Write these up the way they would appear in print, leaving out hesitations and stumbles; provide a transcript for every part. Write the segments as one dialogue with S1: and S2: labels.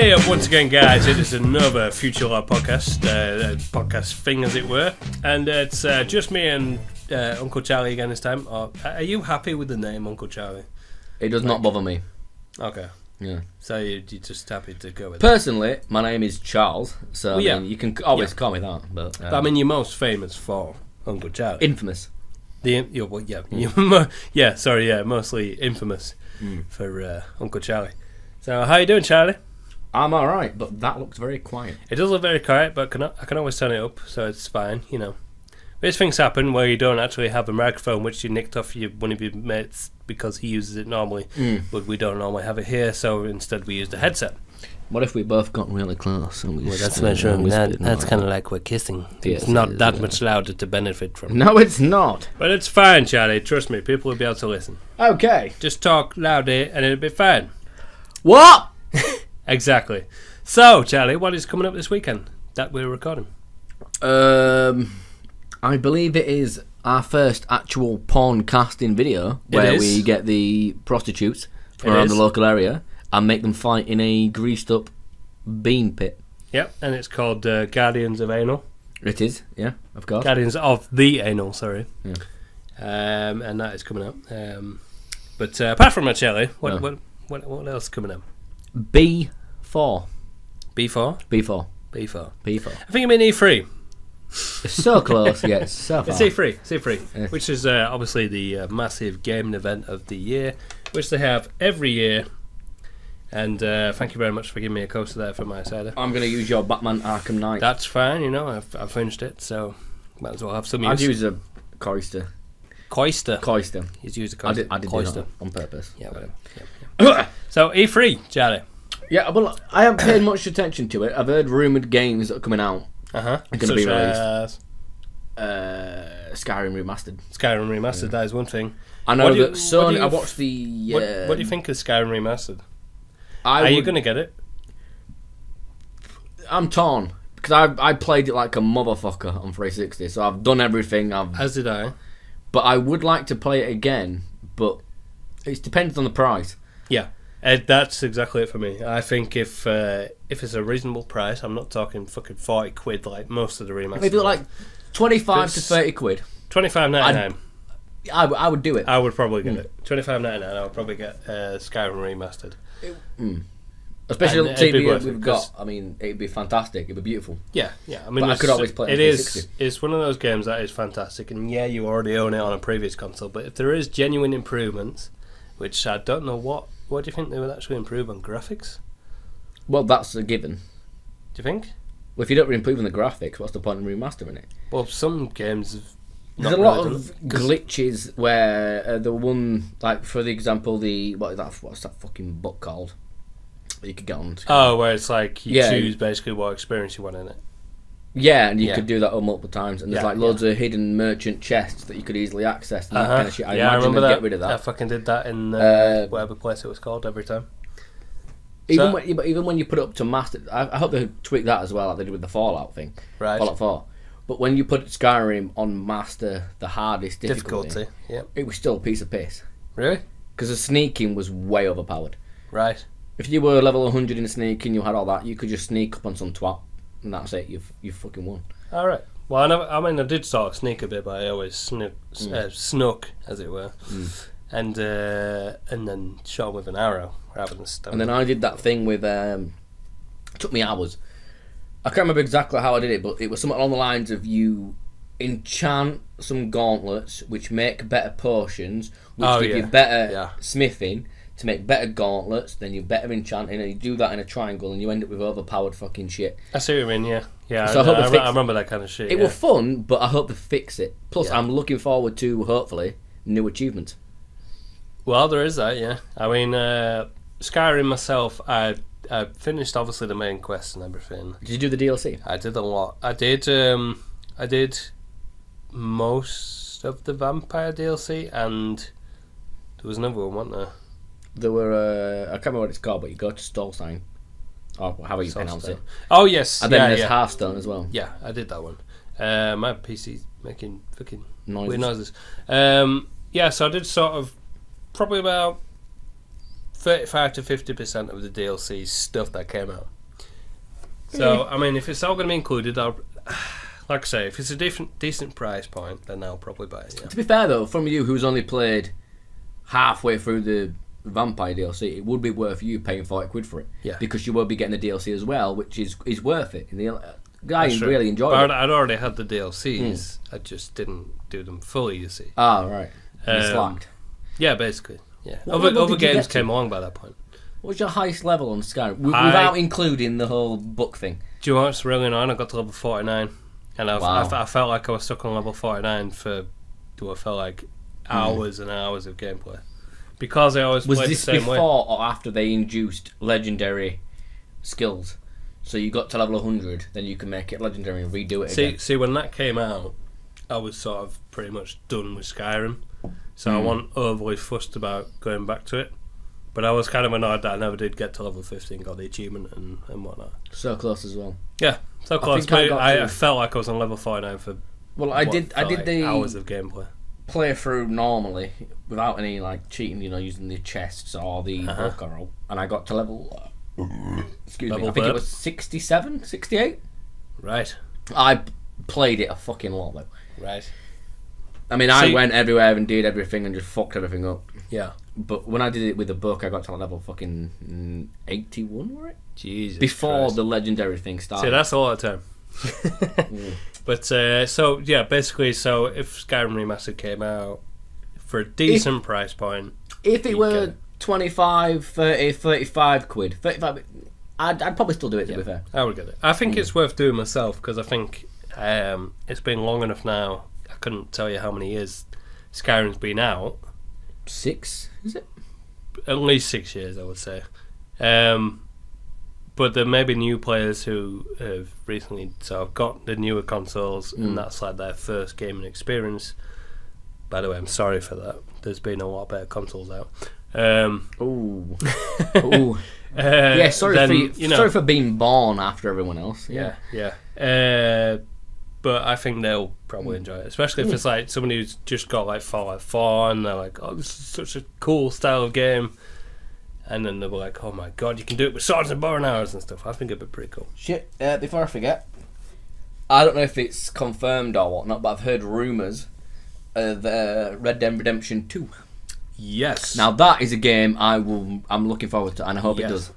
S1: Hey up once again, guys. It is another Future Law podcast, podcast thing, as it were, and it's just me and Uncle Charlie again this time. Are you happy with the name Uncle Charlie?
S2: It does not bother me.
S1: Okay.
S2: Yeah.
S1: So you're just happy to go with it.
S2: Personally, my name is Charles, so
S1: Well, yeah.
S2: I mean, you can always call me that. But
S1: I mean, you're most famous for Uncle Charlie.
S2: infamous.
S1: Mostly infamous for Uncle Charlie. So how you doing, Charlie?
S2: I'm all right, but that looks very quiet.
S1: It does look very quiet, but I can always turn it up, so it's fine, you know. These things happen where you don't actually have a microphone, which you nicked off one of your mates because he uses it normally, but we don't normally have it here, so instead we used a headset.
S2: What if we both got really close? And we
S1: That's not true. That's kind of like we're kissing.
S2: Yes,
S1: it's not
S2: it is,
S1: that
S2: yeah.
S1: much louder to benefit from.
S2: No, it's not.
S1: But it's fine, Charlie. Trust me, people will be able to listen.
S2: Okay.
S1: Just talk louder and it'll be fine.
S2: What?
S1: Exactly. So, Charlie, what is coming up this weekend that we're recording?
S2: I believe it is our first actual porn casting video where we get the prostitutes from around the local area and make them fight in a greased up bean pit.
S1: Yep, and it's called Guardians of Anal.
S2: It is, yeah, of course.
S1: Guardians of the Anal, sorry.
S2: Yeah.
S1: And that is coming up. But apart from that, Charlie, what else is coming up?
S2: B4.
S1: B4?
S2: B4.
S1: B4.
S2: B4.
S1: I think you mean E3.
S2: It's so close, yeah, it's so far.
S1: It's E3,
S2: Yeah.
S1: which is obviously the massive gaming event of the year, which they have every year. And thank you very much for giving me a coaster there for my cider.
S2: I'm going to use your Batman Arkham Knight.
S1: That's fine, you know, I've finished it, so might as well have some use.
S2: I'd use a Coister.
S1: Coister. He's used a coister.
S2: I did do that on purpose.
S1: Yeah, whatever. Yeah. So, E3, Charlie.
S2: Yeah, well, I haven't paid much attention to it. I've heard rumoured games that are coming out.
S1: Uh-huh.
S2: Are going to be released.
S1: As
S2: Skyrim Remastered.
S1: Skyrim Remastered, that is one thing.
S2: I know that Sony... I watched the...
S1: What do you think of Skyrim Remastered?
S2: Are
S1: you going to get it?
S2: I'm torn. Because I played it like a motherfucker on 360, so I've done everything.
S1: As did I.
S2: But I would like to play it again, but it depends on the price.
S1: Yeah. That's exactly it for me. I think if it's a reasonable price, I'm not talking fucking 40 quid like most of the remasters.
S2: If it was like 25 to 30 quid.
S1: $25.99.
S2: I would do it.
S1: I would probably get it. $25.99. I would probably get Skyrim Remastered.
S2: Especially on the
S1: it'd be
S2: TV
S1: worth
S2: we've
S1: it,
S2: got. I mean, it'd be fantastic. It'd be beautiful.
S1: Yeah. I mean,
S2: But I could always play it on 360.
S1: It's one of those games that is fantastic, and yeah, you already own it on a previous console. But if there is genuine improvements, which I don't know what do you think they would actually improve on graphics?
S2: Well, that's a given.
S1: Do you think?
S2: Well, if you don't improve on the graphics, what's the point in remastering it?
S1: Well, some games have.
S2: There's a lot of glitches where the one, like for the example, what's that fucking book called? You could get on.
S1: Where it's like you choose basically what experience you want in it.
S2: Yeah, and you could do that multiple times, and there's loads of hidden merchant chests that you could easily access. And that kind of shit. I
S1: remember that.
S2: Get rid of that.
S1: I fucking did that in whatever place it was called every time.
S2: Even when you put it up to master, I hope they tweak that as well, like they did with the Fallout thing,
S1: right?
S2: Fallout 4. But when you put Skyrim on master, the hardest difficulty, it was still a piece of piss.
S1: Really?
S2: Because the sneaking was way overpowered.
S1: Right.
S2: If you were level 100 in sneaking, you had all that, you could just sneak up on some twat, and that's it. You fucking won.
S1: All right. Well, I did sort of sneak a bit, but I always snuck, as it were, and then shot with an arrow rather than stone.
S2: And then I did that thing with. It took me hours. I can't remember exactly how I did it, but it was something along the lines of you enchant some gauntlets, which make better potions, which give you better smithing to make better gauntlets. Then you better enchanting, and you do that in a triangle, and you end up with overpowered fucking shit.
S1: I see what you mean. Yeah.
S2: So
S1: I remember that kind of shit.
S2: It was fun, but I hope they fix it. Plus, I'm looking forward to hopefully new achievements.
S1: Well, there is that. Yeah. I mean, Skyrim myself, I finished obviously the main quest and everything.
S2: Did you do the DLC?
S1: I did a lot. I did most of the vampire DLC, and there was another one, wasn't there?
S2: There were I can't remember what it's called, but you go to Stolstein, or however you pronounce it.
S1: Oh yes,
S2: and then there's Hearthstone as well.
S1: Yeah, I did that one. My PC's making fucking weird noises. So I did sort of probably about 35 to 50% of the DLC stuff that came out. So I mean, if it's all going to be included, I'll, like I say, if it's a decent price point, then I'll probably buy it. Yeah.
S2: To be fair though, from you who's only played halfway through the Vampire DLC, it would be worth you paying £40 for it.
S1: Yeah.
S2: Because you will be getting the DLC as well, which is worth it. And I
S1: That's true.
S2: really enjoyed
S1: But
S2: it.
S1: I'd already had the DLCs. I just didn't do them fully. You see.
S2: Ah, right. You slacked.
S1: Yeah, basically. Yeah.
S2: What level
S1: Other
S2: did you
S1: games
S2: get to?
S1: came along by that point.
S2: What was your highest level on Skyrim? Without including the whole book thing.
S1: Do you know what's really annoying? I got to level 49. And
S2: Wow.
S1: I felt like I was stuck on level 49 for what felt like hours and hours of gameplay. Because I always
S2: Was
S1: played
S2: this
S1: the same
S2: before
S1: way.
S2: or after they induced legendary skills? So you got to level 100, then you can make it legendary and redo it again.
S1: See, when that came out, I was sort of pretty much done with Skyrim. So I wasn't overly fussed about going back to it. But I was kind of annoyed that I never did get to level 15, got the achievement and whatnot.
S2: So close as well.
S1: Yeah, so close.
S2: think I
S1: But
S2: got
S1: I
S2: to-
S1: felt like I was on level 49 for
S2: Well, I did the
S1: hours of gameplay.
S2: playthrough normally without any like cheating, using the chests or the book arrow, and I got to level. Excuse me.
S1: Level
S2: I think it
S1: bird?
S2: was 67, 68.
S1: Right,
S2: I played it a fucking lot though.
S1: right.
S2: I mean, I
S1: See-
S2: went everywhere and did everything and just fucked everything up.
S1: Yeah.
S2: But when I did it with the book, I got to level fucking 81, were it?
S1: Jesus
S2: Before
S1: Christ.
S2: the legendary thing started.
S1: See, that's a lot of time. But, so, yeah, basically, so if Skyrim Remastered came out for a decent price point,
S2: If it
S1: you
S2: were
S1: get it.
S2: 25, 30, 35 quid, 35, I'd probably still do it, to be fair.
S1: I would get it. I think it's worth doing myself because I think it's been long enough now. I couldn't tell you how many years Skyrim's been out.
S2: 6, is it?
S1: At least 6 years, I would say. But there may be new players who have recently sort of got the newer consoles, and that's like their first gaming experience. By the way, I'm sorry for that. There's been a lot better consoles out.
S2: Ooh. Ooh. Yeah, sorry
S1: then,
S2: for sorry for being born after everyone else.
S1: Yeah. But I think they'll probably enjoy it, especially if it's like somebody who's just got like Fallout 4 and they're like, "Oh, this is such a cool style of game," and then they'll be like, "Oh my god, you can do it with swords and bow and arrows and stuff." I think it'd be pretty cool.
S2: Shit, before I forget, I don't know if it's confirmed or whatnot, but I've heard rumours of Red Dead Redemption 2.
S1: Yes.
S2: Now that is a game I'm looking forward to, and I hope it
S1: Yes.
S2: does.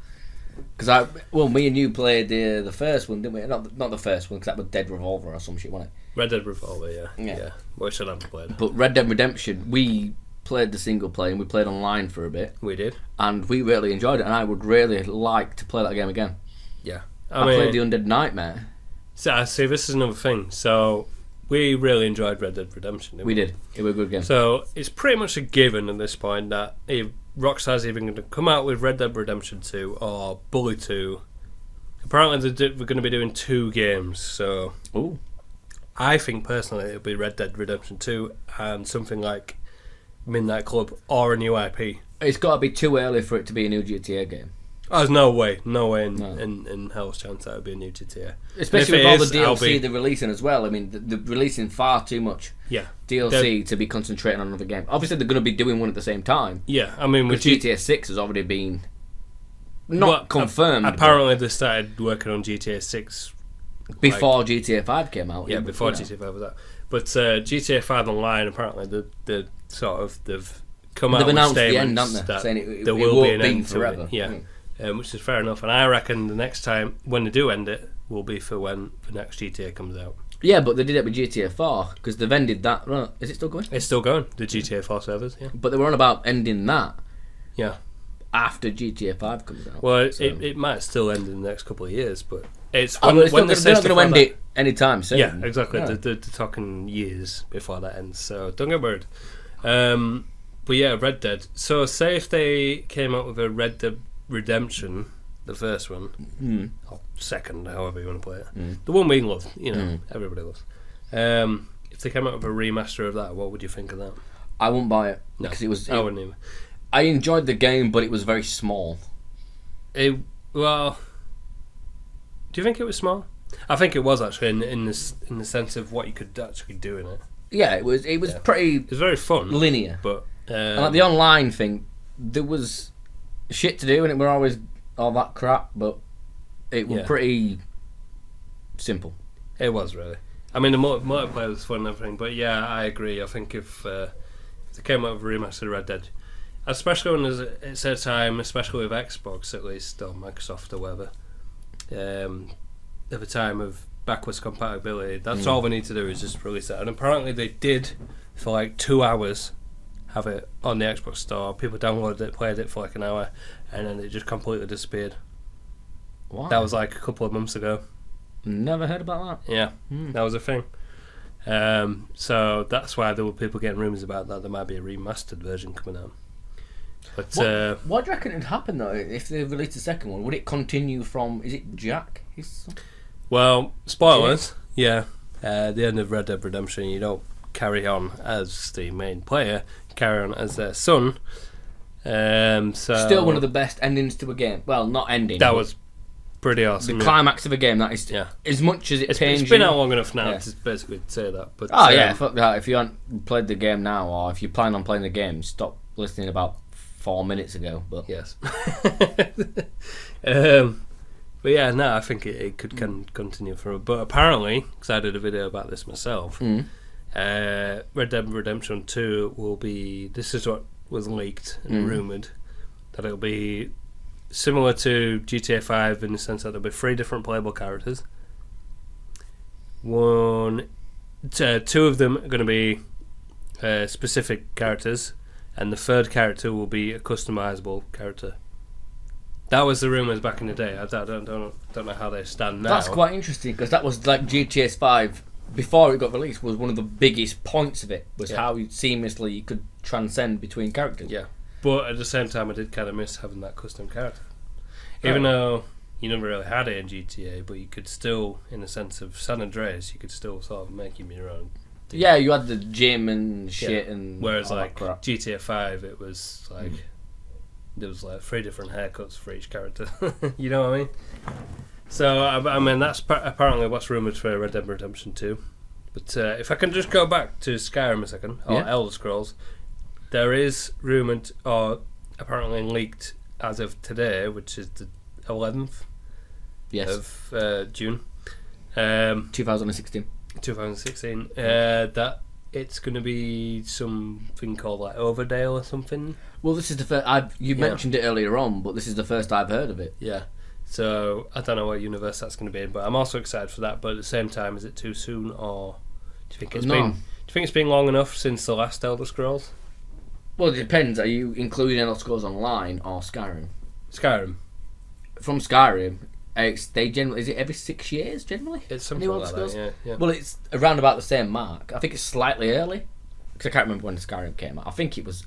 S2: Because me and you played the first one, didn't we? Not the first one, because that was Dead Revolver or some shit, wasn't it?
S1: Red Dead Revolver, yeah.
S2: Yeah.
S1: Which I haven't played.
S2: But Red Dead Redemption, we played the single player and we played online for a bit,
S1: We did.
S2: and we really enjoyed it. And I would really like to play that game again.
S1: Yeah.
S2: I played the Undead Nightmare.
S1: So, see, this is another thing. So, we really enjoyed Red Dead Redemption, didn't we?
S2: We did. It was a good game.
S1: So, it's pretty much a given at this point that if Rockstar's even going to come out with Red Dead Redemption 2 or Bully 2. Apparently, we're going to be doing 2 games. So,
S2: Ooh.
S1: I think personally it'll be Red Dead Redemption 2 and something like Midnight Club or a new IP.
S2: It's got to be too early for it to be a new GTA game.
S1: Oh, there's no way
S2: No.
S1: in hell's chance that would be a new GTA.
S2: Especially
S1: If
S2: with
S1: it
S2: all
S1: is,
S2: the
S1: I'll
S2: DLC
S1: be-
S2: they're releasing as well. I mean, they're releasing far too much
S1: Yeah,
S2: DLC to be concentrating on another game. Obviously, they're going to be doing one at the same time.
S1: yeah. I mean, with
S2: Because GTA 6 has already been not confirmed. but
S1: Apparently, they started working on GTA 6.
S2: before GTA 5 came out.
S1: Yeah, before GTA 5 was out. But GTA 5 Online, apparently, they've come out
S2: They've
S1: with
S2: announced the
S1: statements
S2: end, haven't they?
S1: that
S2: Saying it
S1: there will
S2: won't
S1: be an
S2: be
S1: end
S2: forever.
S1: to it. Yeah, which is fair enough. And I reckon the next time, when they do end it, will be for when the next GTA comes out.
S2: Yeah, but they did it with GTA 4 because they've ended that. Right, is it still going?
S1: It's still going, the GTA 4 servers, yeah.
S2: But they were on about ending that
S1: Yeah.
S2: after GTA 5 comes out.
S1: Well,
S2: So-
S1: it might still end in the next couple of years, but it's
S2: Oh,
S1: when,
S2: well, it's
S1: when
S2: not,
S1: they
S2: they're not
S1: say
S2: going to
S1: stuff
S2: end
S1: like
S2: it anytime soon.
S1: that. Yeah, exactly.
S2: Yeah.
S1: They're talking years before that ends, so don't get worried. But yeah, Red Dead. So say if they came out with a Red Dead Redemption, the first one, or second, however you want to play it, the one we love, everybody loves. If they came out with a remaster of that, what would you think of that?
S2: I wouldn't buy it
S1: No,
S2: because it was.
S1: I wouldn't either.
S2: I enjoyed the game, but it was very small.
S1: Well, do you think it was small? I think it was actually in the sense of what you could actually do in it.
S2: Yeah, it was. It was pretty
S1: It was very fun,
S2: linear.
S1: but
S2: And like the online thing, there was shit to do, and it were always all that crap. But it was
S1: Yeah.
S2: pretty simple.
S1: It was really. I mean, the multiplayer was fun and everything, but yeah, I agree. I think if they came out with a remastered Red Dead, especially when it's a time, especially with Xbox at least, or Microsoft or whatever, at the time of backwards compatibility, that's all they need to do is just release it. And apparently they did, for like 2 hours, have it on the Xbox store. People downloaded it, played it for like an hour, and then it just completely disappeared.
S2: Wow.
S1: That was like a couple of months ago.
S2: Never heard about that.
S1: Yeah, that was a thing. So that's why there were people getting rumours about that there might be a remastered version coming out. But
S2: What do you reckon would happen though if they released the second one? Would it continue from? Is it Jack?
S1: well, spoilers. Yeah, at the end of Red Dead Redemption, you don't carry on as the main player. You carry on as their son. So
S2: Still one of the best endings to a game. Well, not ending.
S1: That was pretty awesome.
S2: The climax of a game. That is.
S1: Yeah.
S2: As much as
S1: It's
S2: pains
S1: been
S2: you.
S1: out long enough now to basically say that. But
S2: Oh yeah, fuck that. If you haven't played the game now, or if you plan on playing the game, stop listening about 4 minutes ago. But
S1: yes. But yeah, no, I think it could continue for. But apparently, because I did a video about this myself, Red Dead Redemption 2 will be. This is what was leaked and rumoured, that it'll be similar to GTA 5 in the sense that there'll be 3 different playable characters. Two of them are going to be specific characters, and the third character will be a customizable character. That was the rumours back in the day. I don't know how they stand now.
S2: that's quite interesting because that was like GTA 5 before it got released was one of the biggest points of it was how seamlessly you could transcend between characters.
S1: Yeah, but at the same time, I did kind of miss having that custom character. Even though you never really had it in GTA, but you could still, in the sense of San Andreas, you could still sort of make him your own.
S2: Yeah, you had the gym and shit, and
S1: whereas
S2: all that
S1: like
S2: crap.
S1: GTA 5, it was like there was like 3 different haircuts for each character. You know what I mean? So I mean that's apparently what's rumoured for Red Dead Redemption 2. But if I can just go back to Skyrim a second, or Elder Scrolls, there is rumoured or apparently leaked as of today, which is the 11th of June,
S2: 2016.
S1: 2016, that it's going to be something called like Overdale or something.
S2: Well, this is the first. You mentioned it earlier on, but this is the first I've heard of it.
S1: Yeah. So I don't know what universe that's going to be in, but I'm also excited for that. But at the same time, is it too soon, or do you think it's been? Do you think it's been long enough since the last Elder Scrolls?
S2: Well, it depends. Are you including Elder Scrolls Online or Skyrim?
S1: Skyrim.
S2: From Skyrim, they generally is it every 6 years generally?
S1: It's something like
S2: Scrolls?
S1: that. Yeah.
S2: Well, it's around about the same mark. I think it's slightly early because I can't remember when Skyrim came out. I think it was.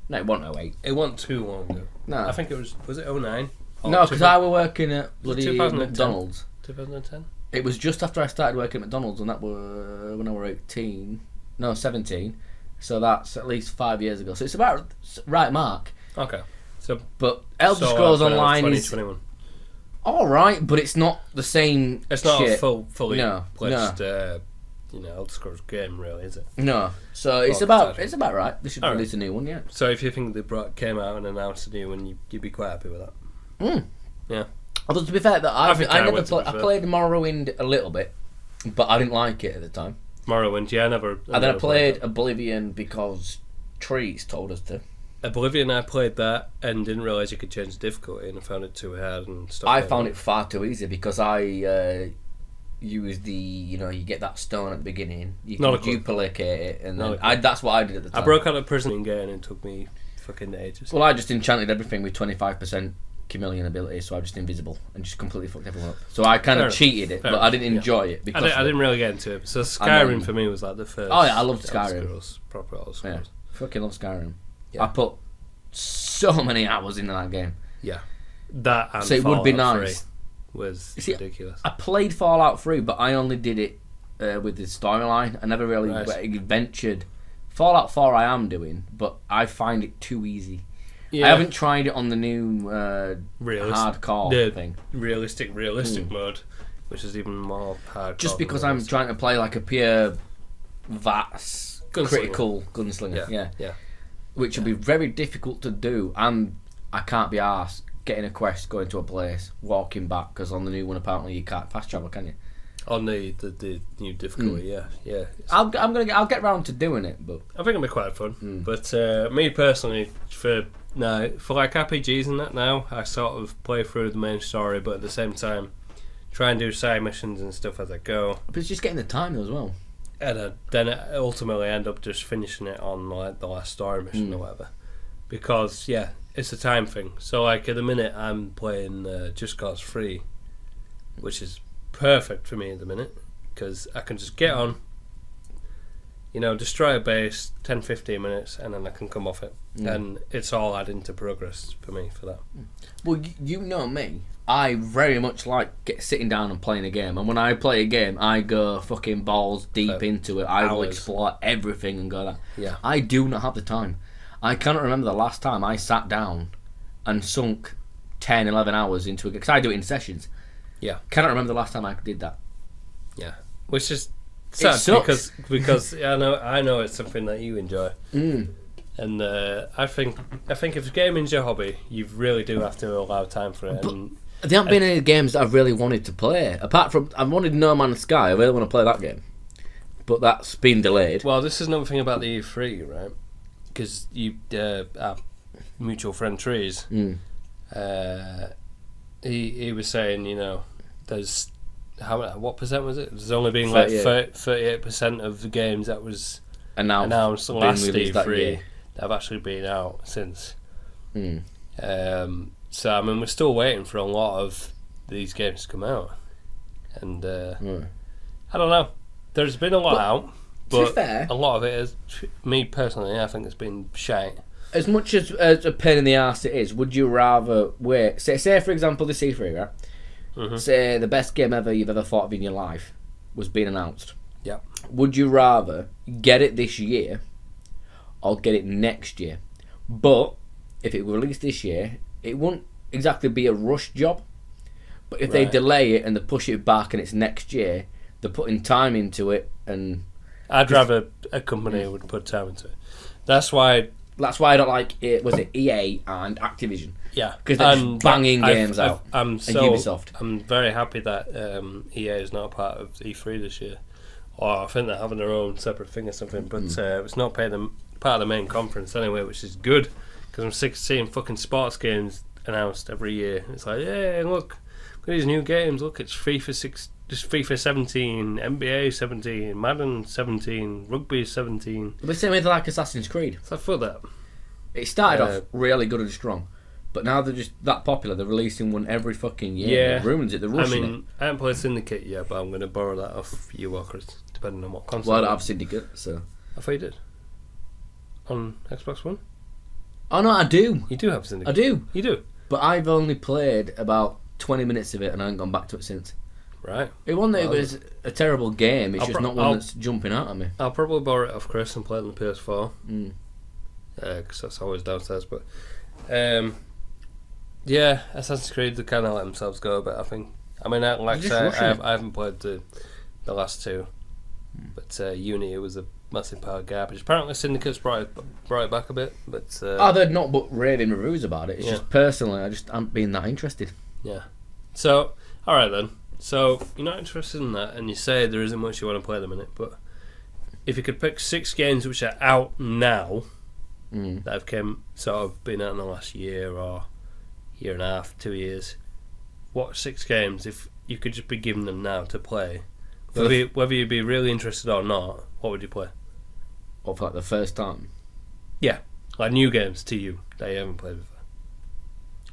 S2: No, it wasn't 08.
S1: It wasn't too long ago.
S2: No,
S1: I think it was. Was it 09?
S2: No, because I were working at bloody
S1: 2010?
S2: McDonald's.
S1: 2010.
S2: It was just after I started working at McDonald's, and that were when I were 18. No, 17. So that's at least 5 years ago. So it's about right mark.
S1: Okay. So,
S2: but Elder Scrolls Online is
S1: 2021.
S2: all right, but it's not the same.
S1: It's not
S2: shit.
S1: a fully
S2: No,
S1: fledged, Elder Scrolls game, really, is it?
S2: No. So it's about right. They should
S1: All
S2: release a new one, yeah.
S1: So if you think they came out and announced a new one, you'd be quite happy with that. Yeah.
S2: Although to be fair, that
S1: I think I
S2: never
S1: would, to be
S2: I
S1: fair.
S2: played Morrowind a little bit, but I didn't like it at the time.
S1: Morrowind, yeah, I never.
S2: And then I played Oblivion because Trees told us to.
S1: Oblivion, I played that and didn't realise you could change the difficulty, and I found it too hard and stuff.
S2: I found it far too easy because I used the you get that stone at the beginning, you
S1: Not
S2: can
S1: a clue.
S2: duplicate it, and
S1: Not
S2: then
S1: a clue.
S2: that's what I did at the time.
S1: I broke out of prison in game and it took me fucking ages.
S2: Well, I just enchanted everything with 25% chameleon ability, so I was just invisible and just completely fucked everyone up. So I kind
S1: Fair
S2: of
S1: enough.
S2: cheated it,
S1: Fair
S2: but I
S1: enough,
S2: didn't enjoy it because
S1: I didn't really get into it. So
S2: And
S1: Skyrim
S2: then-
S1: for me was like the first.
S2: Oh, yeah, I loved
S1: Elder
S2: Skyrim.
S1: Scrolls, proper Elder
S2: yeah,
S1: Scrolls.
S2: fucking love Skyrim.
S1: Yeah.
S2: I put so many hours into that game.
S1: Yeah. That and
S2: So it would be
S1: Fallout
S2: nice.
S1: 3 was
S2: You see,
S1: ridiculous.
S2: I played Fallout 3, but I only did it with the storyline. I never really ventured. Fallout 4 I am doing, but I find it too easy.
S1: Yeah.
S2: I haven't tried it on the new hardcore thing.
S1: Realistic mode, which is even more hardcore.
S2: Just because
S1: than
S2: I'm
S1: realistic.
S2: trying to play like a pure VATS
S1: Gunslinger.
S2: critical gunslinger. Yeah. Which will be very difficult to do, and I can't be arsed getting a quest, going to a place, walking back, because on the new one apparently you can't fast travel, can you?
S1: On the new difficulty, yeah.
S2: I'll get round to doing it, but
S1: I think it'll be quite fun. But me personally, for like RPGs and that now, I sort of play through the main story, but at the same time, try and do side missions and stuff as I go.
S2: But it's just getting the time as well.
S1: And then I ultimately end up just finishing it on like the last story mission or whatever. Because, it's a time thing. So like at the minute I'm playing Just Cause 3, which is perfect for me at the minute. Because I can just get on, destroy a base, 10-15 minutes, and then I can come off it. And it's all adding to progress for me for that.
S2: Well, you know me. I very much like sitting down and playing a game. And when I play a game, I go fucking balls deep into it. I will explore everything and go that.
S1: Yeah.
S2: I do not have the time. I cannot remember the last time I sat down and sunk 10, 11 hours into a game. Because I do it in sessions.
S1: Yeah.
S2: Cannot remember the last time I did that.
S1: Yeah. Which is sad because I know it's something that you enjoy. And I think if gaming's your hobby, you really do have to allow time for it. And
S2: there haven't been any games that I've really wanted to play. Apart from, I wanted No Man's Sky. I really want to play that game. But that's been delayed.
S1: Well, this is another thing about the E3, right? Because our mutual friend Trees, he was saying, there's what percent was it? There's only been like 38% of the games that was announced last E3 that have actually been out since. So I mean, we're still waiting for a lot of these games to come out, and I don't know. There's been a lot out, but
S2: to be fair,
S1: a lot of it is, me personally, I think it's been shite.
S2: As much as a pain in the arse it is, would you rather wait? Say for example, the C3, right? Say the best game ever you've ever thought of in your life was being announced.
S1: Yeah.
S2: Would you rather get it this year or get it next year? But if it were released this year, it wouldn't exactly be a rush job. But if they delay it and they push it back and it's next year, they're putting time into it. And
S1: I'd rather a company would put time into it. That's why
S2: I don't like it. Was it EA and Activision?
S1: Yeah,
S2: because they're just banging games out.
S1: And
S2: Ubisoft.
S1: I'm very happy that EA is not a part of E3 this year. Or I think they're having their own separate thing or something. But it's not part of the main conference anyway, which is good. Because I'm sick of seeing fucking sports games announced every year. It's like, yeah, look at these new games. Look, it's FIFA 17, NBA 17, Madden 17, Rugby 17.
S2: The same way like Assassin's Creed.
S1: So I feel that.
S2: It started off really good and strong. But now they're just that popular. They're releasing one every fucking year.
S1: Yeah.
S2: It ruins it. They're rushing it.
S1: I haven't played Syndicate yet, but I'm going to borrow that off you, Walkers, depending on what console.
S2: Well, I don't have Syndicate, so.
S1: I thought you did. On Xbox One?
S2: Oh, no, I do.
S1: You do have Syndicate.
S2: I do.
S1: You do?
S2: But I've only played about 20 minutes of it and I haven't gone back to it since.
S1: Right.
S2: It wasn't that it was a terrible game. It's just not one that's jumping out at me.
S1: I'll probably borrow it off Chris and play it on the PS4. Because that's always downstairs. But yeah, Assassin's Creed, they kind of let themselves go a bit, I think. I mean, like I said, I haven't played the last two. But Unity was a massive pile of garbage. Apparently Syndicate's brought it back a bit. But
S2: they're not but raving reviews about it. It's just personally, I just haven't been that interested.
S1: Yeah. So, alright then. So, you're not interested in that, and you say there isn't much you want to play at the minute, but if you could pick 6 games which are out now, that have been out in the last year or year and a half, 2 years, what 6 games, if you could just be given them now to play, whether you'd be really interested or not, what would you play?
S2: What, for like the first time?
S1: Yeah, like new games to you that you haven't played before.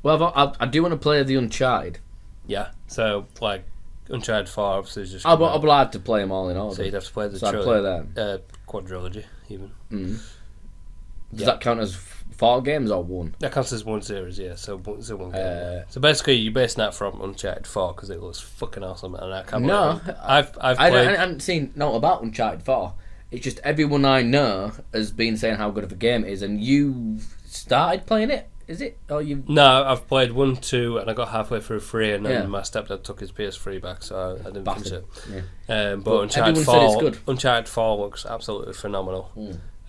S2: Well, I do want to play the Uncharted.
S1: Yeah, so like Uncharted 4 obviously is just.
S2: I'm allowed to play them all in order.
S1: So you'd have to play the
S2: trilogy. I'd play them.
S1: Quadrilogy, even.
S2: Does that count as 4 games or 1?
S1: That counts as 1 series, yeah. So it's a 1 game. So basically, you're basing that from Uncharted 4 because it looks fucking awesome, and I can't.
S2: No,
S1: I've played.
S2: I haven't seen nothing about Uncharted 4. It's just everyone I know has been saying how good of a game it is, and you started playing it. Is it? Or you?
S1: No, I've played 1, 2, and I got halfway through 3, and then my stepdad took his PS3 back, so I didn't finish it.
S2: Yeah.
S1: But Uncharted 4 looks absolutely phenomenal.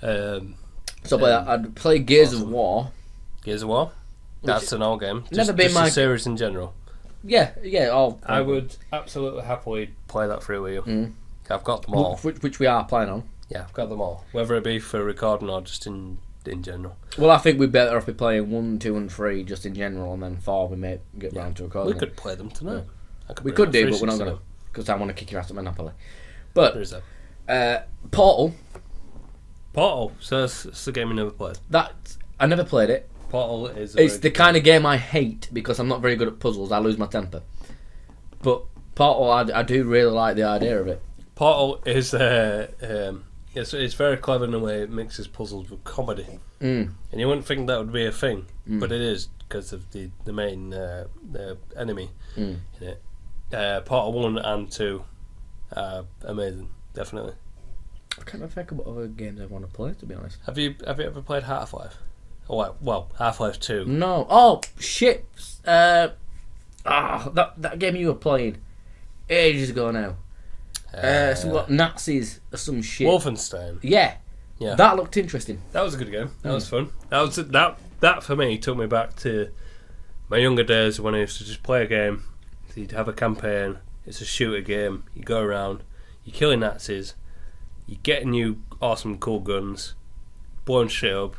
S2: I'd play Gears of War.
S1: Gears of War? That's an old game.
S2: Never been my
S1: series in general.
S2: Yeah.
S1: I would absolutely happily play that through with you. I've got them all.
S2: Which we are playing on.
S1: Yeah, I've got them all. Whether it be for recording or just in general.
S2: Well, I think we're better off be playing 1, 2, and 3 just in general, and then 4 we may get round to recording.
S1: We could play them tonight.
S2: We could do, but we're not going to, because I want to kick your ass at Monopoly. But
S1: There is that.
S2: Portal,
S1: so it's the game you never played.
S2: that I never played it.
S1: Portal is...
S2: It's the kind of game I hate because I'm not very good at puzzles. I lose my temper. But Portal, I do really like the idea of it.
S1: Portal is... it's very clever in the way it mixes puzzles with comedy. And you wouldn't think that would be a thing, but it is because of the main the enemy in it. Portal 1 and 2 are amazing, definitely.
S2: I can't think of what other games I want to play, to be honest.
S1: Have you ever played Half-Life? Oh, well, Half-Life 2.
S2: No. Oh, shit. That game you were playing ages ago now. Some got Nazis or some shit.
S1: Wolfenstein.
S2: Yeah. That looked interesting.
S1: That was a good game. That was fun. That for me took me back to my younger days when I used to just play a game. So you'd have a campaign. It's a shooter game. You go around. You're killing Nazis. You're getting new awesome cool guns. Blowing shit up.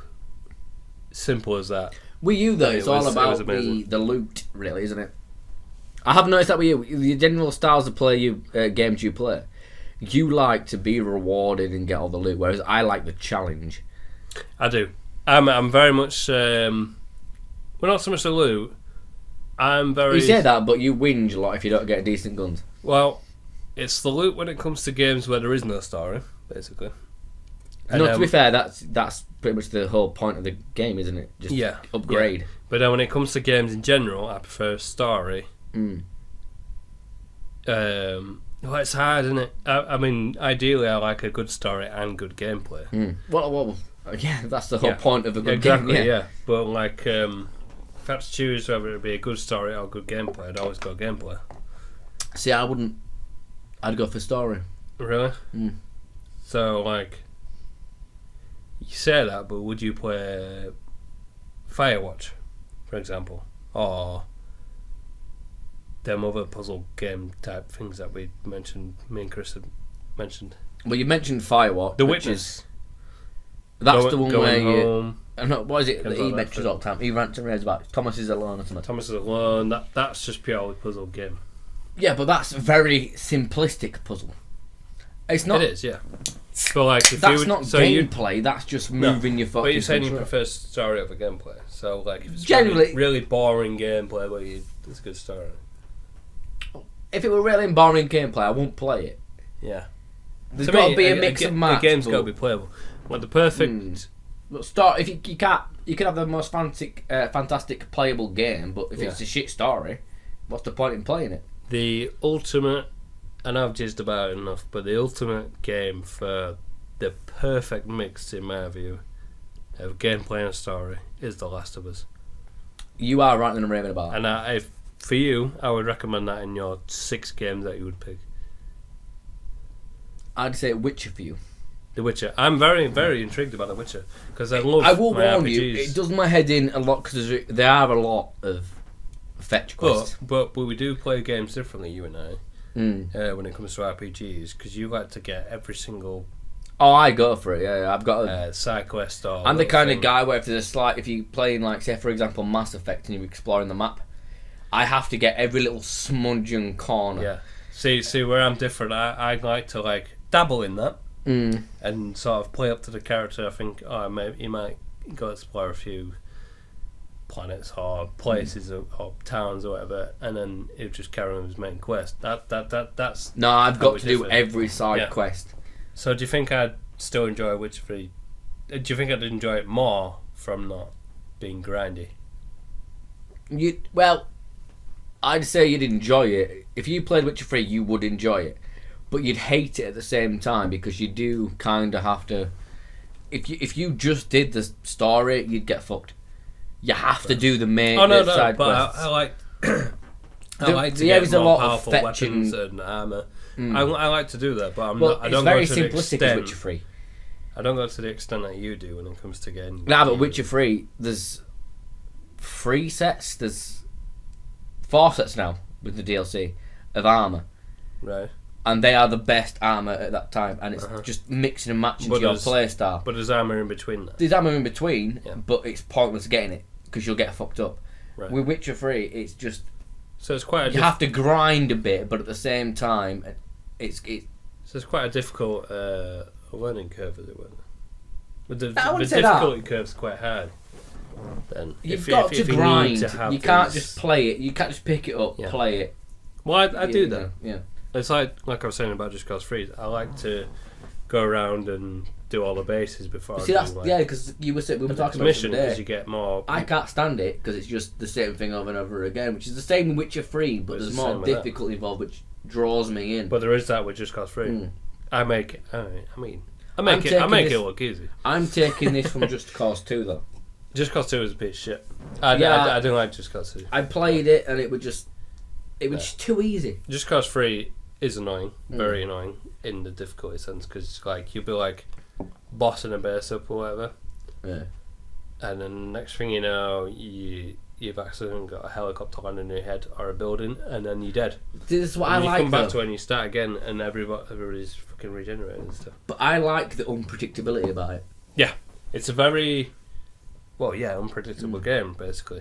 S1: Simple as that.
S2: With you though, it's all about the loot, really, isn't it? I have noticed that with you, the general styles of games you play, you like to be rewarded and get all the loot, whereas I like the challenge.
S1: I do. I'm very much. Well, not so much the loot. I'm very.
S2: You say that, but you whinge a lot if you don't get decent guns.
S1: Well, it's the loot when it comes to games where there is no story, basically.
S2: And no, to be fair, that's pretty much the whole point of the game, isn't it? Just upgrade.
S1: Yeah. But then when it comes to games in general, I prefer story. Well, it's hard, isn't it? I mean, ideally, I like a good story and good gameplay.
S2: Well, yeah, that's the whole point of a good game.
S1: Yeah. But like, if I had to choose whether it be a good story or good gameplay, I'd always go gameplay.
S2: See, I wouldn't. I'd go for story.
S1: Really? So, like, you say that, but would you play Firewatch, for example, or them other puzzle game type things that we mentioned? Me and Chris had mentioned.
S2: Well, you mentioned Firewatch.
S1: The Witness.
S2: That's the one where
S1: you.
S2: What is it that he mentions all the time? He rants and raves about Thomas is Alone or something.
S1: Thomas is Alone. That's just purely puzzle game.
S2: Yeah, but that's a very simplistic puzzle. It's not.
S1: It is, yeah. But like, if
S2: that's
S1: you
S2: not gameplay. That's just moving your fucking.
S1: But you're saying you
S2: control.
S1: prefer story over gameplay. So like, if it's
S2: Generally,
S1: really boring gameplay, but it's a good story.
S2: If it were really boring gameplay, I won't play it.
S1: Yeah.
S2: There's got to be a mix of maps.
S1: The game's got to be playable. Well, the perfect.
S2: But start if you can't, you can have the most fantastic playable game, but if it's a shit story, what's the point in playing it?
S1: The ultimate, and I've jizzed about it enough, but the ultimate game for the perfect mix, in my view, of gameplay and story is The Last of Us.
S2: You are right in the raving about.
S1: And for you, I would recommend that in your 6 games that you would pick.
S2: I'd say Witcher for you.
S1: The Witcher. I'm very, very intrigued about The Witcher because I love.
S2: I will
S1: my
S2: warn
S1: RPGs.
S2: you, it does my head in a lot because there are a lot of fetch quests.
S1: But we do play games differently, you and I, when it comes to RPGs, because you like to get every single.
S2: Oh, I go for it. Yeah, I've got a
S1: side quest or.
S2: I'm the kind of guy where if there's if you're playing like, say for example, Mass Effect and you're exploring the map, I have to get every little smudge and corner.
S1: Yeah. See where I'm different. I like to like dabble in that. And sort of play up to the character. I think, maybe you might go explore a few planets or places or towns or whatever, and then he'll just carry on his main quest. That's
S2: no. I've got to do every side quest.
S1: So do you think I'd still enjoy Witcher 3? Do you think I'd enjoy it more from not being grindy?
S2: Well, I'd say you'd enjoy it. If you played Witcher 3, you would enjoy it. But you'd hate it at the same time because you do kind of have to. If you just did the story, you'd get fucked. You have to do the main side quests.
S1: I like. I like to get more powerful weapons and armor. I like to do that, but I don't go to the extent.
S2: Witcher 3.
S1: I don't go to the extent that you do when it comes to getting.
S2: Nah, but Witcher 3, there's 3 sets. There's 4 sets now with the DLC of armor,
S1: Right.
S2: and they are the best armor at that time, and it's just mixing and matching to your play style.
S1: But there's armour in between that.
S2: There's ammo in between,
S1: Yeah.
S2: but it's pointless getting it because you'll get fucked up.
S1: Right.
S2: With Witcher 3, it's just
S1: So it's quite a
S2: you have to grind a bit, but at the same time,
S1: so it's quite a difficult learning curve, as it were. But the
S2: I wouldn't say
S1: difficulty curve's quite hard. Then
S2: you've
S1: if
S2: got
S1: if
S2: to
S1: you
S2: grind.
S1: need to have
S2: You can't
S1: these-
S2: just play it. You can't just pick it up,
S1: Yeah.
S2: play it.
S1: Well, I do that.
S2: Yeah.
S1: It's like I was saying about Just Cause 3. I like to go around and do all the bases before.
S2: See,
S1: I
S2: that's
S1: do,
S2: because we were talking about it
S1: mission because
S2: today.
S1: you get more.
S2: I can't stand it because it's just the same thing over and over again, which is the same with Witcher 3, but
S1: It's
S2: there's
S1: the
S2: more
S1: same with that.
S2: difficulty involved, which draws me in.
S1: But there is that with Just Cause 3.
S2: Mm.
S1: I make it. I
S2: I'm
S1: make it
S2: taking this-
S1: look easy.
S2: I'm taking this from Just Cause 2 though.
S1: Just Cause 2 is a bit of shit.
S2: Yeah.
S1: I don't like Just Cause 2.
S2: I played it and it was just too easy.
S1: Just Cause 3 is annoying,
S2: Mm.
S1: very annoying in the difficulty sense, because like you'll be like bossing a base up or whatever,
S2: Yeah.
S1: and then next thing you know, you've accidentally got a helicopter landing on your head or a building, and then you're dead.
S2: This is what
S1: And
S2: I
S1: you
S2: like
S1: come back
S2: though.
S1: to it and you start again, and everybody's fucking regenerated and stuff.
S2: But I like the unpredictability about it.
S1: Yeah, it's a very unpredictable game basically,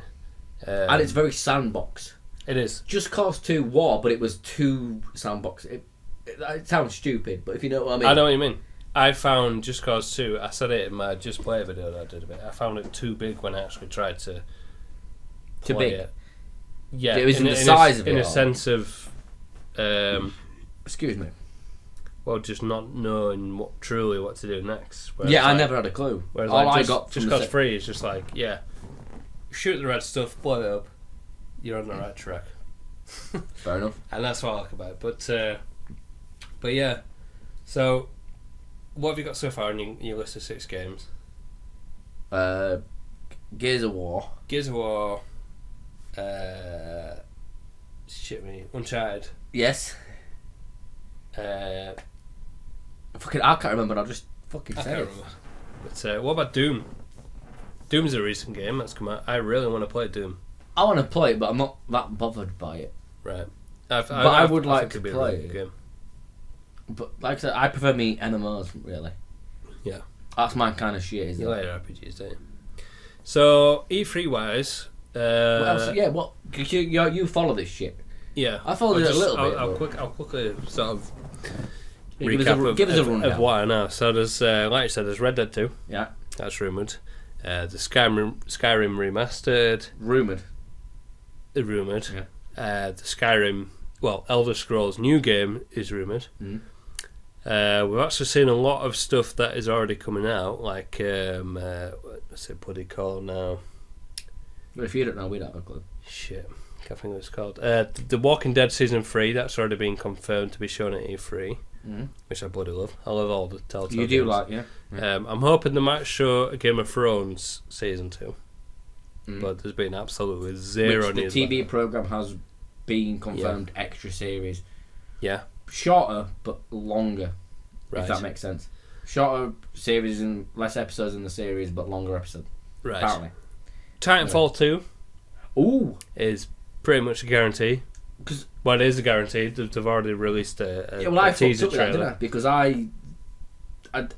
S2: And it's very sandbox.
S1: it is.
S2: Just Cause 2 war, but it was 2 sandbox. It sounds stupid, but if you know what I mean.
S1: I know what you mean. I found Just Cause 2, I said it in my Just Play video that I did a bit, I found it too big when I actually tried to
S2: Too
S1: play
S2: big?
S1: it. Yeah,
S2: It was in the size of it
S1: in a
S2: or-
S1: sense of,
S2: Excuse me.
S1: just not knowing what to do next. Whereas
S2: Yeah, I
S1: like-
S2: never had a clue.
S1: Whereas
S2: All
S1: like,
S2: I
S1: just,
S2: got from
S1: Just
S2: the
S1: Cause 3 is just like, shoot the red stuff, blow it up, you're on the right track.
S2: Fair enough.
S1: And that's what I like about it. But yeah, so what have you got so far in your list of 6 games?
S2: Gears of War.
S1: Gears of War, Uncharted,
S2: Yes.
S1: I
S2: Fucking, I can't remember. I'll just fucking say
S1: can't
S2: it.
S1: remember. But what about Doom? Doom's a recent game that's come out. I really want to play Doom.
S2: I want to play it, but I'm not that bothered by it.
S1: Right.
S2: I would like
S1: think
S2: to
S1: it'd be a
S2: play
S1: really good
S2: it.
S1: game.
S2: But like I said, I prefer me MMOs really.
S1: Yeah.
S2: That's my kind of shit. Is
S1: You
S2: it?
S1: like RPGs, don't you? So E3 wise,
S2: What else? Yeah. What? 'Cause you follow this shit.
S1: yeah,
S2: I followed it a little bit,
S1: I'll
S2: but-
S1: quickly sort of
S2: Give us
S1: recap
S2: give us a
S1: of
S2: rundown.
S1: what I know. So there's, like you said, there's Red Dead 2.
S2: Yeah.
S1: That's rumoured. The Skyrim remastered.
S2: Rumoured.
S1: Rumoured.
S2: Yeah.
S1: The Skyrim, Elder Scrolls new game is rumoured.
S2: Mm.
S1: We've actually seen a lot of stuff that is already coming out, like what's it bloody called now?
S2: But if you don't know, we don't have a clue.
S1: Shit, can't think what it's called. The Walking Dead season 3, that's already been confirmed to be shown at E3, which I bloody love. I love all the Telltale
S2: You do
S1: games.
S2: like, yeah.
S1: I'm hoping they might show a Game of Thrones season 2,
S2: Mm.
S1: but there's been absolutely zero
S2: Which the
S1: news.
S2: TV
S1: about
S2: program has been confirmed extra series.
S1: that. Yeah,
S2: Shorter, but longer.
S1: right.
S2: If that makes sense. Shorter series and less episodes in the series, but longer episodes.
S1: right.
S2: Apparently.
S1: Titanfall 2
S2: Ooh.
S1: is pretty much a guarantee.
S2: 'Cause-
S1: Well, it is a guarantee. They've already released a
S2: Yeah, well, I fucked
S1: teaser
S2: up with that, didn't I?
S1: trailer.
S2: Because I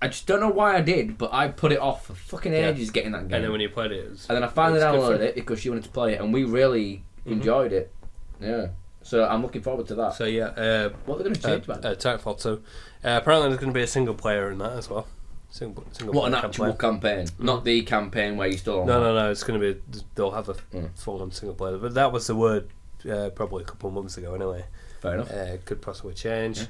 S2: just don't know why I did, but I put it off for fucking
S1: Yeah.
S2: ages getting that game.
S1: And then when you played it, it was,
S2: And then I finally
S1: it's good
S2: downloaded
S1: fun.
S2: it because she wanted to play it, and we really enjoyed it. Yeah. So I'm looking forward to that.
S1: So yeah,
S2: What are they going to change about it?
S1: Titanfall 2. Apparently, there's going to be a single player in that as well. Single
S2: What an
S1: player
S2: actual
S1: campaign.
S2: campaign. Not the campaign where you still on.
S1: No. It's going to be. They'll have a full-on single player. But that was the word probably a couple of months ago. Anyway,
S2: Fair enough.
S1: could possibly change.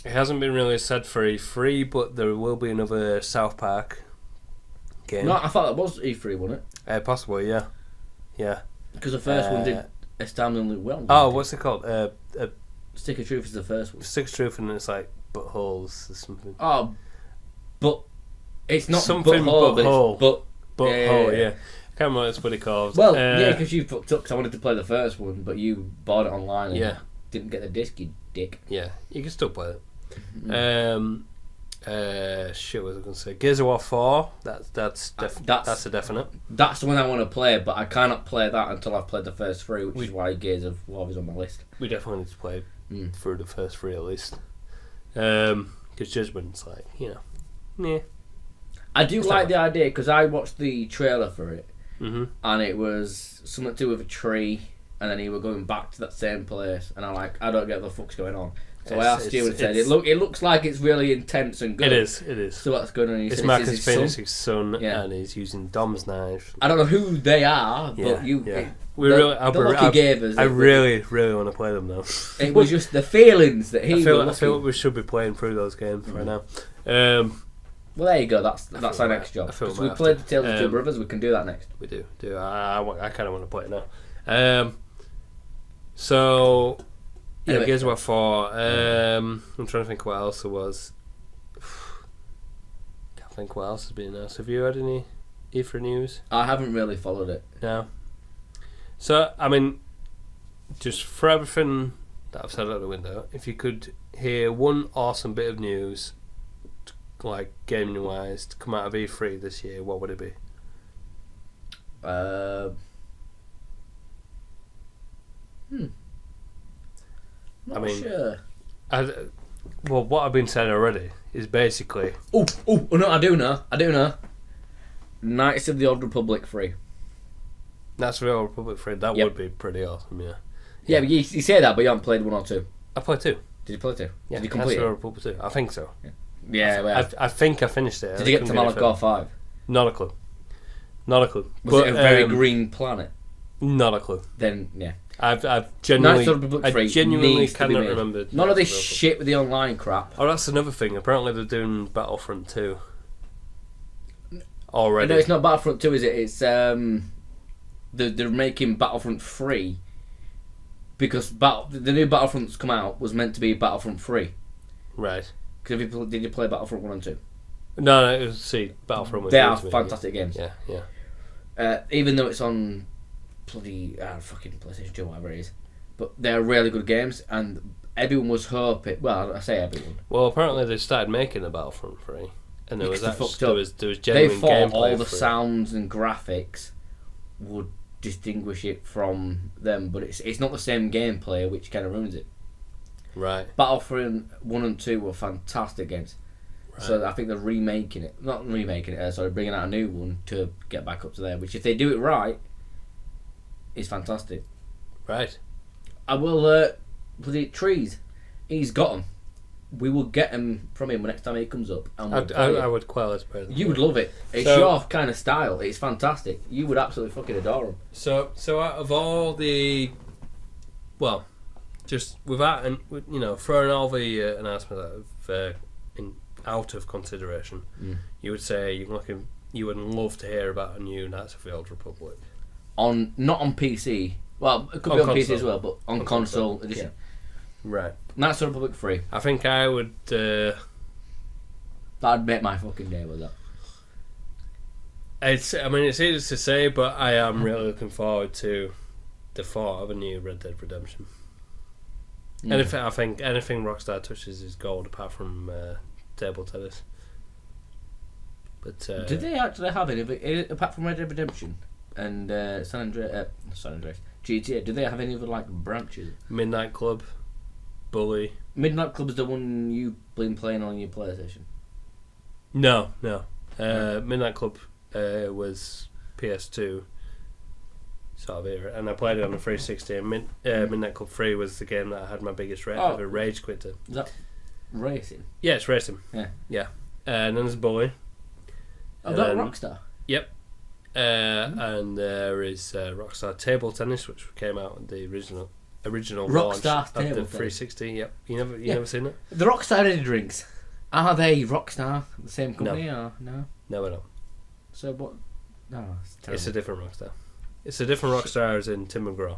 S1: It hasn't been really said for E3, but there will be another South Park game.
S2: No, I thought that was E3, wasn't it?
S1: Possibly, yeah. Yeah.
S2: Because the first one did astoundingly well.
S1: Oh,
S2: didn't
S1: what's it called?
S2: it? Stick of Truth is the first one.
S1: Six Truth, and it's like buttholes or something.
S2: Oh, but it's not
S1: Something
S2: butthole, but
S1: butthole.
S2: it's but.
S1: Butthole,
S2: yeah.
S1: yeah. I can't remember what it's called.
S2: Well, yeah, because you fucked up because I wanted to play the first one, but you bought it online and
S1: Yeah.
S2: didn't get the disc, you dick.
S1: Yeah, you can still play it. Shit, what was I going to say? Gears of War 4. That's a definite.
S2: That's the one I want to play, but I cannot play that until I've played the first 3, which is why Gears of War is on my list.
S1: We definitely need to play through the first 3 at least. Because Judgment's like, yeah.
S2: I do like the idea because I watched the trailer for it,
S1: Mm-hmm.
S2: and it was something to do with a tree, and then he were going back to that same place, and I don't get what the fuck's going on. So I asked you and said, it looks like it's really intense and good.
S1: It is.
S2: So what's going on?
S1: It's Marcus Phoenix's son, and he's using Dom's knife.
S2: I don't know who they are, but
S1: I
S2: gave us.
S1: I really want to play them though.
S2: It was just the feelings that he.
S1: I feel like we should be playing through those games right now.
S2: Well, there you go. That's our next job. Because we played the Tales of Two Brothers, we can do that next.
S1: We do. I kind of want to play it now. So. Yeah, Gears of War 4. I'm trying to think what else there was. Can't think what else has been announced. Have you had any E3 news?
S2: I haven't really followed it.
S1: No. So, I mean, just for everything that I've said out the window, if you could hear one awesome bit of news, like gaming-wise, to come out of E3 this year, what would it be?
S2: Not sure.
S1: Well, what I've been saying already is basically...
S2: Oh, no, I do know. Knights of the Old Republic 3.
S1: Knights of the Old Republic 3, that would be pretty awesome, yeah.
S2: Yeah, but you say that, but you haven't played 1 or 2.
S1: I played 2.
S2: Did you play 2?
S1: Yeah,
S2: did you complete
S1: Knights of the Old
S2: it?
S1: Republic 2. I think so.
S2: Yeah,
S1: I think I finished it.
S2: Did you get to Malachor 5?
S1: Not a clue.
S2: Was it a very green planet?
S1: Not a clue.
S2: Then, yeah.
S1: I genuinely
S2: needs
S1: cannot remember.
S2: None of this shit with the online crap.
S1: Oh, that's another thing. Apparently they're doing Battlefront 2 already.
S2: No, it's not Battlefront 2, is it? It's they're making Battlefront 3 because the new Battlefront that's come out was meant to be Battlefront 3.
S1: Right.
S2: Because did you play Battlefront 1 and 2?
S1: No, it was Battlefront.
S2: They are fantastic games.
S1: Yeah.
S2: Even though it's on bloody fucking PlayStation 2, whatever it is, but they're really good games, and everyone was hoping. Well, I say everyone.
S1: Well, apparently they started making a Battlefront 3, and there was genuine
S2: they thought
S1: gameplay.
S2: All the sounds and graphics would distinguish it from them, but it's not the same gameplay, which kind of ruins it.
S1: Right.
S2: Battlefront 1 and 2 were fantastic games. Right. So I think they're bringing out a new one to get back up to there, which if they do it right, is fantastic.
S1: Right.
S2: I will, bloody trees. He's got them. We will get them from him next time he comes up. And
S1: I would quite like to play them.
S2: You would love it. It's your kind of style. It's fantastic. You would absolutely fucking adore them.
S1: So out of all the... Well, just without, throwing all the announcements out of consideration, you would say you would love to hear about a new Knights of the Old Republic.
S2: Not on PC. Well, it could be on PC as well, but on console edition.
S1: Yeah. Right.
S2: Knights of the Republic 3.
S1: I think I would...
S2: That'd make my fucking day with that.
S1: It's easy to say, but I am really looking forward to the thought of a new Red Dead Redemption. I think anything Rockstar touches is gold, apart from table tennis. But
S2: did they actually have any, apart from Red Dead Redemption and San Andreas, GTA? Do they have any other branches?
S1: Midnight Club, Bully.
S2: Midnight Club is the one you've been playing on your PlayStation.
S1: No. Midnight Club was PS2 sort of era, and I played it on the 360. And Midnight Club 3 was the game that I had my biggest ever rage quit to.
S2: Is that racing?
S1: Yeah, it's racing. Yeah. And then there's Bully.
S2: Oh, that Rockstar?
S1: Yep. And there is Rockstar Table Tennis, which came out in the original launch
S2: Rockstar
S1: of the 360. Yep. You never seen it?
S2: The Rockstar energy drinks, are they Rockstar, the same company, or no?
S1: No, we're not.
S2: So what? No, it's terrible.
S1: It's a different Rockstar. It's a different Rockstar as in Tim McGraw.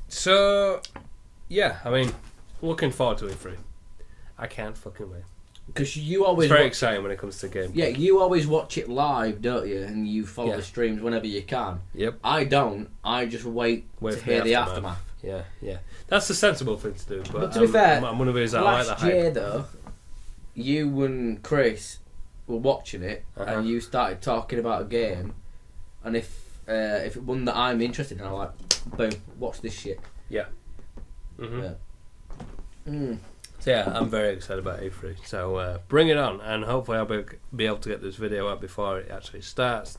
S1: So, yeah, looking forward to E3. I can't fucking wait.
S2: Because you always...
S1: It's very exciting when it comes to gameplay.
S2: Yeah, you always watch it live, don't you? And you follow the streams whenever you can.
S1: Yep.
S2: I don't. I just wait to hear the aftermath.
S1: Yeah, yeah. That's the sensible thing to do. But
S2: to be fair,
S1: I'm one of those that like
S2: last
S1: the hype.
S2: year though, you and Chris were watching it, and you started talking about a game, and if it one that I'm interested in, I'm like, boom, watch this shit.
S1: Yeah. Mm-hmm.
S2: Yeah. Mm.
S1: So yeah, I'm very excited about E3. So bring it on, and hopefully I'll be able to get this video up before it actually starts,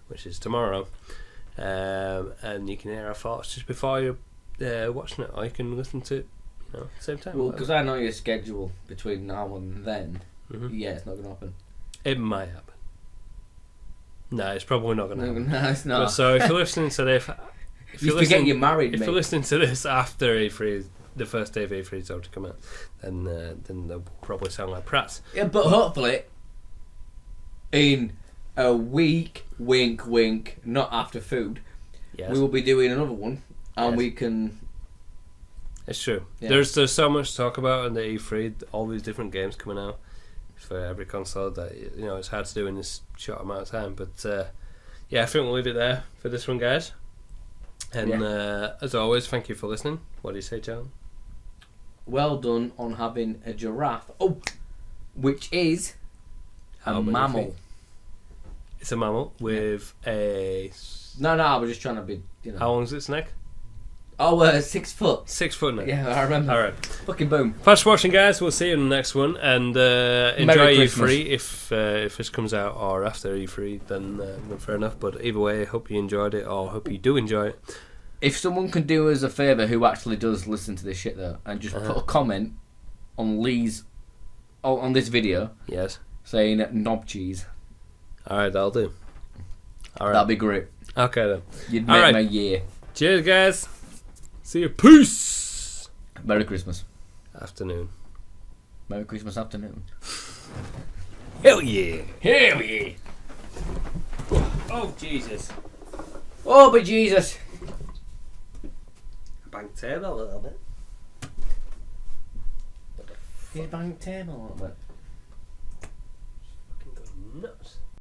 S1: which is tomorrow. And you can hear our thoughts just before you're watching it, or you can listen to it, at the same time.
S2: Well, because I know your schedule between now and then.
S1: Mm-hmm.
S2: Yeah, it's not going to happen.
S1: It might happen. No, it's probably not going to happen.
S2: No, it's not.
S1: But so if you're listening to this,
S2: you forget you're married,
S1: if
S2: mate.
S1: you're listening to this after E3, the first day of E3 is over to come out, then they'll probably sound like prats.
S2: Yeah, but hopefully, in a week, wink, wink, not after food,
S1: Yes.
S2: we will be doing another one, and
S1: Yes.
S2: we can.
S1: It's true.
S2: Yeah.
S1: There's so much to talk about in the E3. All these different games coming out for every console that it's hard to do in this short amount of time. But yeah, I think we'll leave it there for this one, guys. And as always, thank you for listening. What do you say, John?
S2: Well done on having a giraffe. Oh, which is a
S1: How many
S2: mammal.
S1: feet? It's a mammal with a.
S2: No, I was just trying to be.
S1: How long's its neck?
S2: Oh, 6 foot.
S1: 6 foot neck.
S2: Yeah, I remember.
S1: All right.
S2: Fucking boom.
S1: Thanks for watching, guys. We'll see you in the next one, and enjoy
S2: Merry Christmas.
S1: E3. If this comes out or after E3, then fair enough. But either way, I hope you enjoyed it, or hope you do enjoy it.
S2: If someone can do us a favour who actually does listen to this shit though, and just put a comment on Lee's on this video
S1: Yes.
S2: saying knob cheese,
S1: All right, that'll do. All right.
S2: that'd be great.
S1: Okay then.
S2: You'd
S1: All
S2: make
S1: right.
S2: my year.
S1: Cheers, guys. See you. Peace.
S2: Merry Christmas.
S1: Afternoon.
S2: Merry Christmas afternoon.
S1: Hell yeah.
S2: Hell yeah.
S1: Oh Jesus.
S2: Oh, but Jesus.
S1: Bang table a little bit.
S2: He's banged table a little bit.
S1: Fucking going nuts.